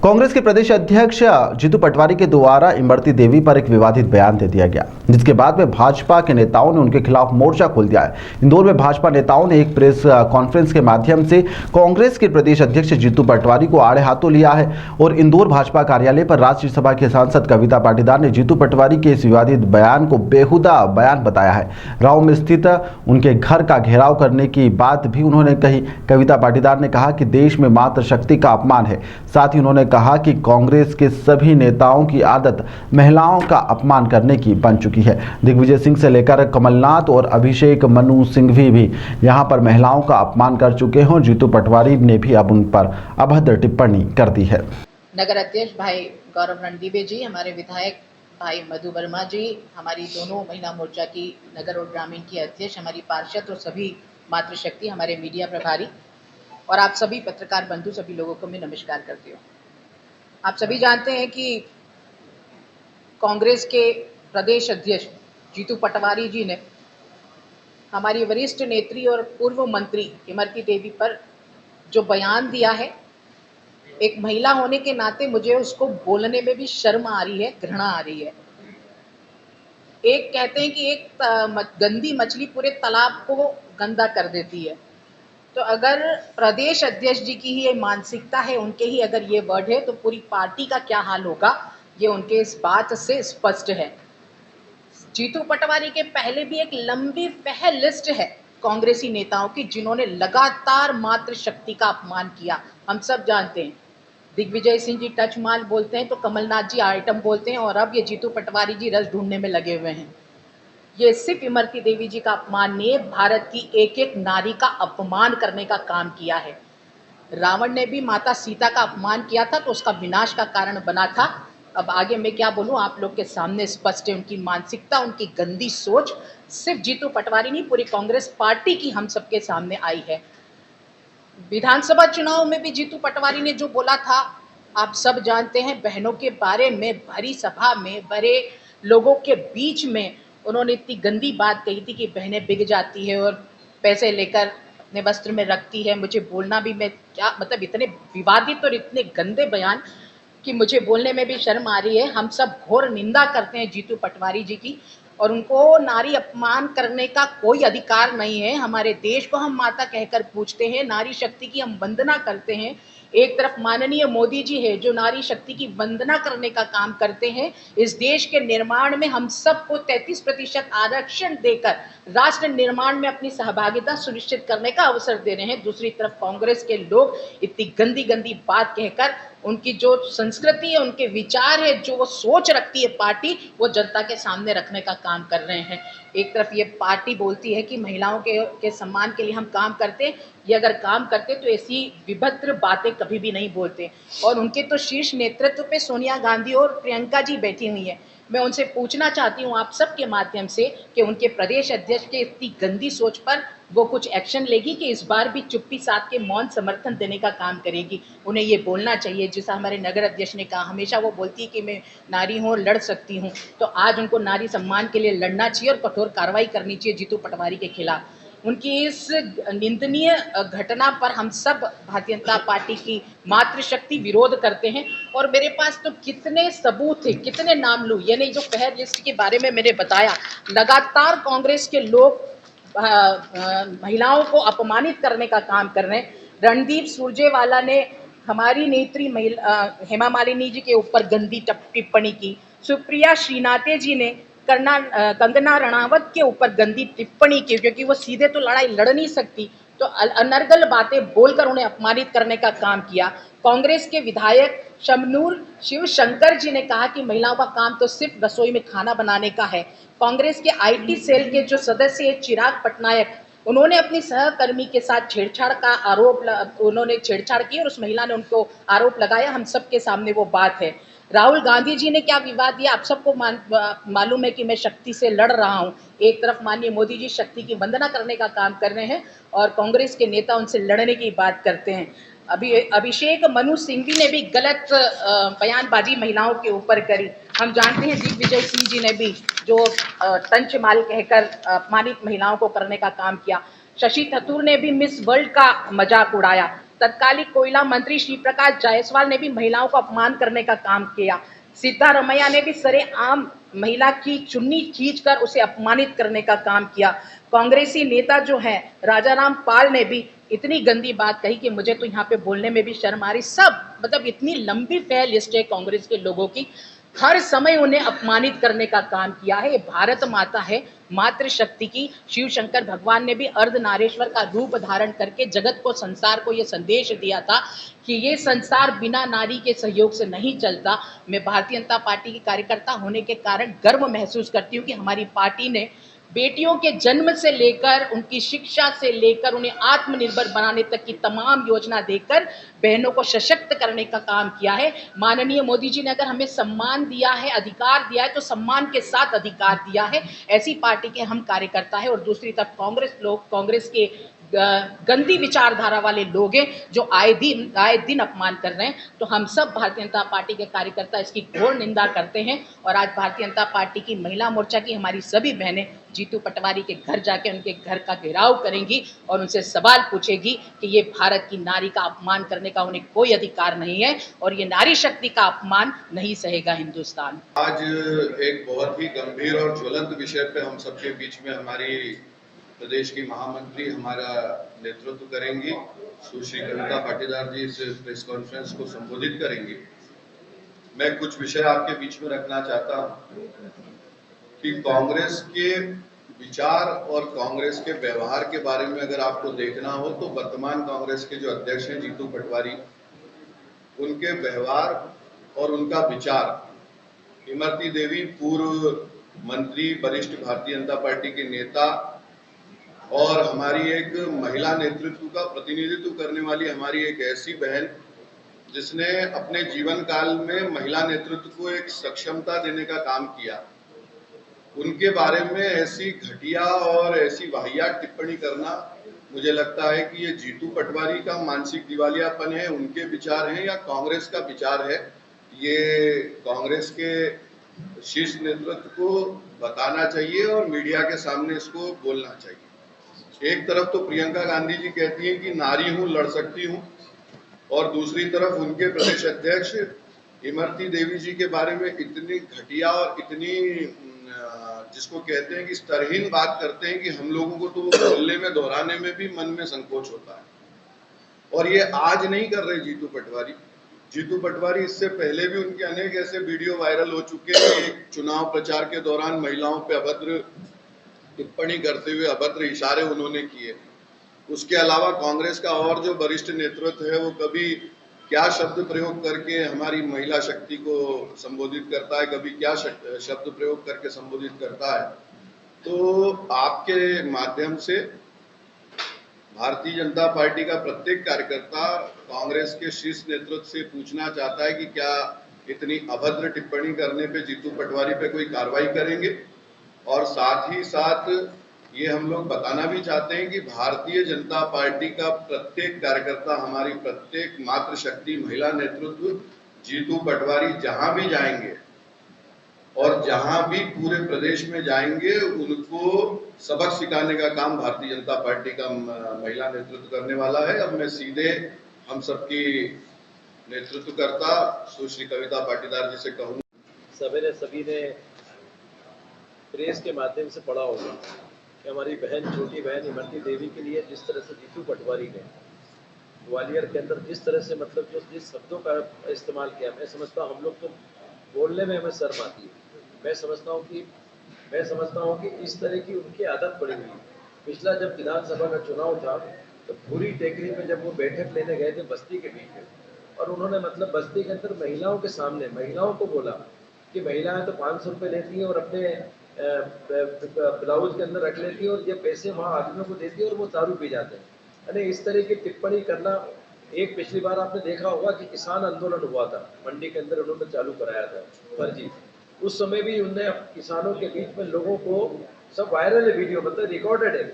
कांग्रेस के प्रदेश अध्यक्ष जीतू पटवारी के द्वारा इमरती देवी पर एक विवादित बयान दे दिया गया, जिसके बाद में भाजपा के नेताओं ने उनके खिलाफ मोर्चा खोल दिया है। इंदौर में भाजपा नेताओं ने एक प्रेस कॉन्फ्रेंस के माध्यम से कांग्रेस के प्रदेश अध्यक्ष जीतू पटवारी को आड़े हाथों लिया है और इंदौर भाजपा कार्यालय पर राज्यसभा के सांसद कविता पाटीदार ने जीतू पटवारी के इस विवादित बयान को बेहुदा बयान बताया है। गांव में स्थित उनके घर का घेराव करने की बात भी उन्होंने कही। कविता पाटीदार ने कहा कि देश में मातृशक्ति का अपमान है। साथ ही उन्होंने कहा कि कांग्रेस के सभी नेताओं की आदत महिलाओं का अपमान करने की बन चुकी है। दिग्विजय सिंह से लेकर कमलनाथ और अभिषेक मनु सिंघवी भी यहां पर महिलाओं का अपमान कर चुके हैं। जीतू पटवारी ने भी अब उन पर अभद्र टिप्पणी कर दी है। नगर अध्यक्ष भाई गौरव रणदीवे जी, हमारे विधायक भाई मधु वर्मा जी, हमारी दोनों महिला मोर्चा की नगर और ग्रामीण की अध्यक्ष, हमारी पार्षद और सभी मातृशक्ति, हमारे मीडिया प्रभारी और आप सभी पत्रकार बंधु, सभी लोगों को मैं नमस्कार करती हूँ। आप सभी जानते हैं कि कांग्रेस के प्रदेश अध्यक्ष जीतू पटवारी जी ने हमारी वरिष्ठ नेत्री और पूर्व मंत्री इमरती देवी पर जो बयान दिया है, एक महिला होने के नाते मुझे उसको बोलने में भी शर्म आ रही है, घृणा आ रही है। एक कहते हैं कि एक गंदी मछली पूरे तालाब को गंदा कर देती है। तो अगर प्रदेश अध्यक्ष जी की ही ये मानसिकता है, उनके ही अगर ये वर्ड है, तो पूरी पार्टी का क्या हाल होगा, ये उनके इस बात से स्पष्ट है। जीतू पटवारी के पहले भी एक लंबी लिस्ट है कांग्रेसी नेताओं की, जिन्होंने लगातार मातृशक्ति का अपमान किया। हम सब जानते हैं, दिग्विजय सिंह जी टच माल बोलते हैं तो कमलनाथ जी आइटम बोलते हैं, और अब ये जीतू पटवारी जी रस ढूंढने में लगे हुए हैं। ये सिर्फ इमरती देवी जी का अपमान नहीं है, भारत की एक एक नारी का अपमान करने का काम किया है। रावण ने भी माता सीता का अपमान किया था तो उसका विनाश का कारण बना था। अब आगे मैं क्या बोलूं, आप लोग के सामने स्पष्ट है उनकी मानसिकता, उनकी गंदी सोच सिर्फ जीतू पटवारी नहीं, पूरी कांग्रेस पार्टी की हम सबके सामने आई है। विधानसभा चुनाव में भी जीतू पटवारी ने जो बोला था, आप सब जानते हैं। बहनों के बारे में भरी सभा में, बड़े लोगों के बीच में उन्होंने इतनी गंदी बात कही थी कि बहनें बिक जाती है और पैसे लेकर अपने वस्त्र में रखती है। मुझे बोलना भी, मैं क्या मतलब, इतने विवादित और इतने गंदे बयान कि मुझे बोलने में भी शर्म आ रही है। हम सब घोर निंदा करते हैं जीतू पटवारी जी की, और उनको नारी अपमान करने का कोई अधिकार नहीं है। हमारे देश को हम माता कहकर पूछते हैं, नारी शक्ति की हम वंदना करते हैं। एक तरफ माननीय मोदी जी है जो नारी शक्ति की वंदना करने का काम करते हैं। इस देश के निर्माण में हम सबको 33% आरक्षण देकर राष्ट्र निर्माण में अपनी सहभागिता सुनिश्चित करने का अवसर दे रहे हैं। दूसरी तरफ कांग्रेस के लोग इतनी गंदी गंदी बात कहकर उनकी जो संस्कृति है, उनके विचार है, जो वो सोच रखती है पार्टी, वो जनता के सामने रखने का काम कर रहे हैं। एक तरफ ये पार्टी बोलती है कि महिलाओं के सम्मान के लिए हम काम करते हैं। ये अगर काम करते तो ऐसी विभद्र बातें कभी भी नहीं बोलते। और उनके तो शीर्ष नेतृत्व पे सोनिया गांधी और प्रियंका जी बैठी हुई हैं। मैं उनसे पूछना चाहती हूँ आप सबके माध्यम से कि उनके प्रदेश अध्यक्ष के इतनी गंदी सोच पर वो कुछ एक्शन लेगी कि इस बार भी चुप्पी साध के मौन समर्थन देने का काम करेगी। उन्हें ये बोलना चाहिए, जैसा हमारे नगर अध्यक्ष ने कहा, हमेशा वो बोलती है कि मैं नारी हूँ, लड़ सकती हूँ। तो आज उनको नारी सम्मान के लिए लड़ना चाहिए और कठोर कार्रवाई करनी चाहिए जीतू पटवारी के खिलाफ। उनकी इस निंदनीय घटना पर हम सब भारतीय जनता पार्टी की मातृशक्ति विरोध करते हैं। और मेरे पास तो कितने सबूत थे, कितने नाम लूं, ये नहीं जो पहल लिस्ट के बारे में मैंने बताया। लगातार कांग्रेस के लोग महिलाओं को अपमानित करने का काम कर रहे हैं। रणदीप सुरजेवाला ने हमारी नेत्री हेमा मालिनी जी के ऊपर गंदी टिप्पणी की। सुप्रिया श्रीनाथे जी ने कंगना रणावत के ऊपर गंदी टिप्पणी की, क्योंकि वो सीधे तो लड़ाई लड़ नहीं सकती, तो अनर्गल बातें बोलकर उन्हें अपमानित करने का काम किया। कांग्रेस के विधायक शमनूर शिवशंकर जी ने कहा कि महिलाओं का काम तो सिर्फ रसोई में खाना बनाने का है। कांग्रेस के आईटी सेल के जो सदस्य है चिराग पटनायक, उन्होंने अपनी सहकर्मी के साथ छेड़छाड़ का उन्होंने छेड़छाड़ की और उस महिला ने उनको आरोप लगाया। हम सबके सामने वो बात है। राहुल गांधी जी ने क्या विवाद दिया, आप सबको मालूम है कि मैं शक्ति से लड़ रहा हूं। एक तरफ माननीय मोदी जी शक्ति की वंदना करने का काम कर रहे हैं और कांग्रेस के नेता उनसे लड़ने की बात करते हैं। अभिषेक मनु सिंघवी ने भी गलत बयानबाजी महिलाओं के ऊपर करी। हम जानते हैं दिग्विजय सिंह जी ने भी जो टंच माल कहकर अपमानित महिलाओं को करने का काम किया। शशि थरूर ने भी मिस वर्ल्ड का मजाक उड़ाया। तत्कालीन कोयला मंत्री श्री प्रकाश जायसवाल ने भी महिलाओं का अपमान करने का काम किया। सिद्धारमैया ने भी सरेआम महिला की चुन्नी खींचकर उसे अपमानित करने का काम किया। कांग्रेसी नेता जो है राजाराम पाल ने भी इतनी गंदी बात कही कि मुझे तो यहाँ पे बोलने में भी शर्म आ रही। सब मतलब इतनी लंबी फैल लिस्ट है कांग्रेस के लोगों की, हर समय उन्हें अपमानित करने का काम किया है। ये भारत माता है, मातृशक्ति की। शिव शंकर भगवान ने भी अर्धनारेश्वर का रूप धारण करके जगत को, संसार को ये संदेश दिया था कि ये संसार बिना नारी के सहयोग से नहीं चलता। मैं भारतीय जनता पार्टी की कार्यकर्ता होने के कारण गर्व महसूस करती हूँ कि हमारी पार्टी ने बेटियों के जन्म से लेकर उनकी शिक्षा से लेकर उन्हें आत्मनिर्भर बनाने तक की तमाम योजना देकर बहनों को सशक्त करने का काम किया है। माननीय मोदी जी ने अगर हमें सम्मान दिया है, अधिकार दिया है, तो सम्मान के साथ अधिकार दिया है। ऐसी पार्टी के हम कार्यकर्ता हैं। और दूसरी तरफ कांग्रेस के गंदी विचारधारा वाले लोग हैं जो आए दिन अपमान कर रहे हैं। तो हम सब भारतीय जनता पार्टी के कार्यकर्ता इसकी घोर निंदा करते हैं। और आज भारतीय जनता पार्टी की महिला मोर्चा की हमारी सभी बहनें जीतू पटवारी के घर जाके उनके घर का घेराव करेंगी और उनसे सवाल पूछेगी कि ये भारत की नारी का अपमान करने का उन्हें कोई अधिकार नहीं है और ये नारी शक्ति का अपमान नहीं सहेगा हिंदुस्तान। आज एक बहुत ही गंभीर और ज्वलंत विषय पे हम सबके बीच में हमारी प्रदेश की महामंत्री हमारा नेतृत्व करेंगी, सुश्री कविता पाटीदार जी इस प्रेस कॉन्फ्रेंस को संबोधित करेंगी। मैं कुछ विषय आपके बीच में रखना चाहता हूं कि कांग्रेस के विचार और कांग्रेस के व्यवहार के बारे में अगर आपको देखना हो तो वर्तमान कांग्रेस के जो अध्यक्ष हैं जीतू पटवारी, उनके व्यवहार और उनका विचार, इमरती देवी पूर्व मंत्री, वरिष्ठ भारतीय जनता पार्टी के नेता और हमारी एक महिला नेतृत्व का प्रतिनिधित्व करने वाली हमारी एक ऐसी बहन जिसने अपने जीवन काल में महिला नेतृत्व को एक सक्षमता देने का काम किया, उनके बारे में ऐसी घटिया और ऐसी वाहियात टिप्पणी करना, मुझे लगता है कि ये जीतू पटवारी का मानसिक दिवालियापन है, उनके विचार हैं या कांग्रेस का विचार है। ये कांग्रेस के शीर्ष नेतृत्व को बताना चाहिए और मीडिया के सामने इसको बोलना चाहिए। एक तरफ तो प्रियंका गांधी जी कहती हैं कि नारी हूं, लड़ सकती हूं, और दूसरी तरफ उनके प्रदेश अध्यक्ष इमरती देवी जी के बारे में इतनी घटिया और इतनी जिसको कहते हैं कि स्तरहीन बात करते हैं कि हम लोगों को तो बोलने में, दोहराने में भी मन में संकोच होता है। और ये आज नहीं कर रहे जीतू पटवारी इससे पहले भी उनके अनेक ऐसे वीडियो वायरल हो चुके हैं। एक चुनाव प्रचार के दौरान महिलाओं पे अभद्र टिप्पणी करते हुए अभद्र इशारे उन्होंने किए। उसके अलावा कांग्रेस का और जो वरिष्ठ नेतृत्व है वो कभी क्या शब्द प्रयोग करके हमारी महिला शक्ति को संबोधित करता है, कभी क्या शब्द प्रयोग करके संबोधित करता है। तो आपके माध्यम से भारतीय जनता पार्टी का प्रत्येक कार्यकर्ता कांग्रेस के शीर्ष नेतृत्व से पूछना चाहता है कि क्या इतनी अभद्र टिप्पणी करने पे जीतू पटवारी पे कोई कार्रवाई करेंगे। और साथ ही साथ ये हम लोग बताना भी चाहते हैं कि भारतीय जनता पार्टी का प्रत्येक कार्यकर्ता, हमारी प्रत्येक मातृशक्ति महिला नेतृत्व जीतू पटवारी जहां भी जाएंगे और जहां भी पूरे प्रदेश में जाएंगे उनको सबक सिखाने का काम भारतीय जनता पार्टी का महिला नेतृत्व करने वाला है। अब मैं सीधे हम सबकी नेतृत्वकर्ता सुश्री कविता पाटीदार जी से कहूँ, सवेरे सभी ने प्रेस के माध्यम से पढ़ा होगा कि हमारी बहन, छोटी बहन इमरती देवी के लिए जिस तरह से जीतू पटवारी ने ग्वालियर के अंदर जिस तरह से मतलब जो जिस शब्दों का इस्तेमाल किया, मैं समझता हूँ हम लोग तो बोलने में हमें शर्म आती है। मैं समझता हूँ कि इस तरह की उनकी आदत पड़ी हुई है। पिछला जब विधानसभा का चुनाव था तो पूरी टेकरी में जब वो बैठक लेने गए थे बस्ती के बीच में, और उन्होंने मतलब बस्ती के अंदर महिलाओं के सामने महिलाओं को बोला कि महिलाएं तो 500 रुपये लेती हैं और अपने ब्लाउज के अंदर रख लेती है और ये पैसे वहाँ आदमियों को देती है और वो दारू पी जाते हैं। यानी इस तरह की टिप्पणी करना, एक पिछली बार आपने देखा होगा कि किसान आंदोलन हुआ था मंडी के अंदर, उन्होंने चालू कराया था फर्जी। उस समय भी उनने किसानों के बीच में लोगों को, सब वायरल है वीडियो, मतलब रिकॉर्डेड है,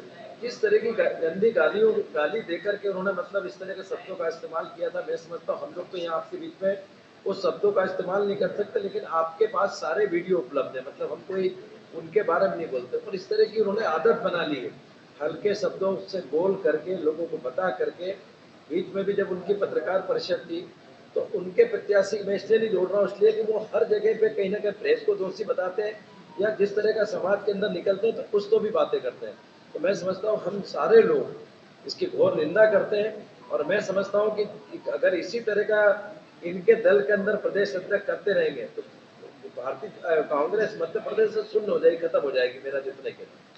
किस तरह की गंदी गाली देकर के उन्होंने मतलब इस तरह के शब्दों का इस्तेमाल किया था। मैं समझता हूँ हम लोग तो यहाँ आपके बीच में उस शब्दों का इस्तेमाल नहीं कर सकते, लेकिन आपके पास सारे वीडियो उपलब्ध है, मतलब हम कोई उनके बारे में नहीं बोलते। पर इस तरह की उन्होंने आदत बना ली है, हल्के शब्दों से बोल करके लोगों को बता करके बीच में भी जब उनकी पत्रकार परिषद थी तो उनके प्रत्याशी मैं इसलिए नहीं जोड़ रहा हूँ, इसलिए कि वो हर जगह पे कहीं ना कहीं प्रेस को दोषी बताते हैं या जिस तरह का समाज के अंदर निकलते हैं तो कुछ तो भी बातें करते हैं। तो मैं समझता हूँ हम सारे लोग इसकी घोर निंदा करते हैं और मैं समझता हूँ कि अगर इसी तरह का इनके दल के अंदर प्रदेश अध्यक्ष करते रहेंगे तो भारतीय कांग्रेस मध्य प्रदेश से शून्य हो जाएगी, खत्म हो जाएगी, मेरा जितना कहना है।